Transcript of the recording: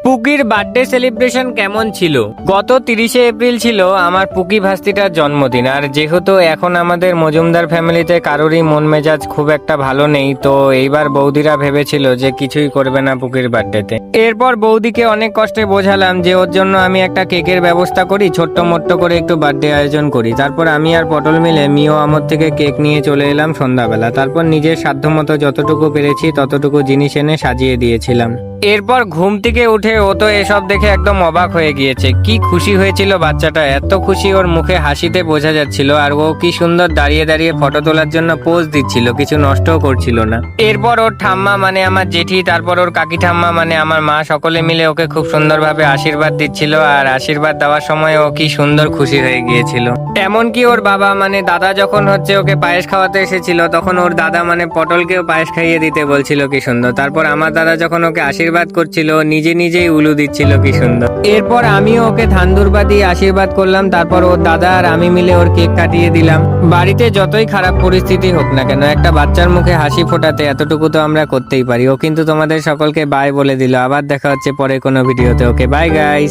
পুকির birthday celebration কেমন ছিল? গত 30শে এপ্রিল ছিল আমার পুকি ভাস্তিটার জন্মদিন। আর যেহেতু এখন আমাদের মজুমদার ফ্যামিলিতে কারোরই মন মেজাজ খুব একটা ভালো নেই, তো এইবার বৌদিরা ভেবেছিল যে কিছুই করবে না পুকির বার্থডেতে। এরপর বৌদিকে অনেক কষ্টে বোঝালাম যে ওর জন্য আমি একটা কেকের ব্যবস্থা করি, ছোট্ট মোট্ট করে একটু বার্থডে আয়োজন করি। তারপর আমি আর পটল মিলে মিও আমর থেকে কেক নিয়ে চলে এলাম সন্ধ্যাবেলা। তারপর নিজের সাধ্যমতো যতটুকু পেরেছি ততটুকু জিনিস এনে সাজিয়ে দিয়েছিলাম। এরপর ঘুম থেকে উঠে ও তো এসব দেখে একদম অবাক হয়ে গিয়েছে। কি খুশি হয়েছিল বাচ্চাটা, এত খুশি ওর মুখে হাসিতে বোঝা যাচ্ছিল। আর ও কি সুন্দর দাঁড়িয়ে দাঁড়িয়ে ফটো তোলার জন্য পোজ দিচ্ছিল, কিছু নষ্টও করছিল না। এরপর ওর ঠাম্মা মানে আমার জেঠি, তারপর ওর কাকি ঠাম্মা মানে আমার মা, সকলে মিলে ওকে খুব সুন্দরভাবে আশীর্বাদ দিচ্ছিল। আর আশীর্বাদ দেওয়ার সময় ও কি সুন্দর খুশি হয়ে গিয়েছিল। এমনকি ওর বাবা মানে দাদা যখন ওকে পায়েস খাওয়াতে এসেছিল, তখন ওর দাদা মানে পটলকেও পায়েস খাইয়ে দিতে বলছিল, কি সুন্দর। তারপর আমার দাদা যখন ওকে আশীর্বাদ করছিল, নিজে নিজেই উলু দিচ্ছিল, কি সুন্দর। এরপর আমিও ওকে ধানদুর্বা দিয়ে আশীর্বাদ করলাম। তারপর ওর দাদা আর আমি মিলে ওর কেক কাটিয়ে দিলাম। বাড়িতে যতই খারাপ পরিস্থিতি হোক না কেন, একটা বাচ্চার মুখে হাসি ফোটাতে এতটুকু তো আমরা করতেই পারি। ও কিন্তু তোমাদের সকলকে বাই বলে দিল। আবার দেখা হচ্ছে পরে কোনো ভিডিওতে। Okay bye guys.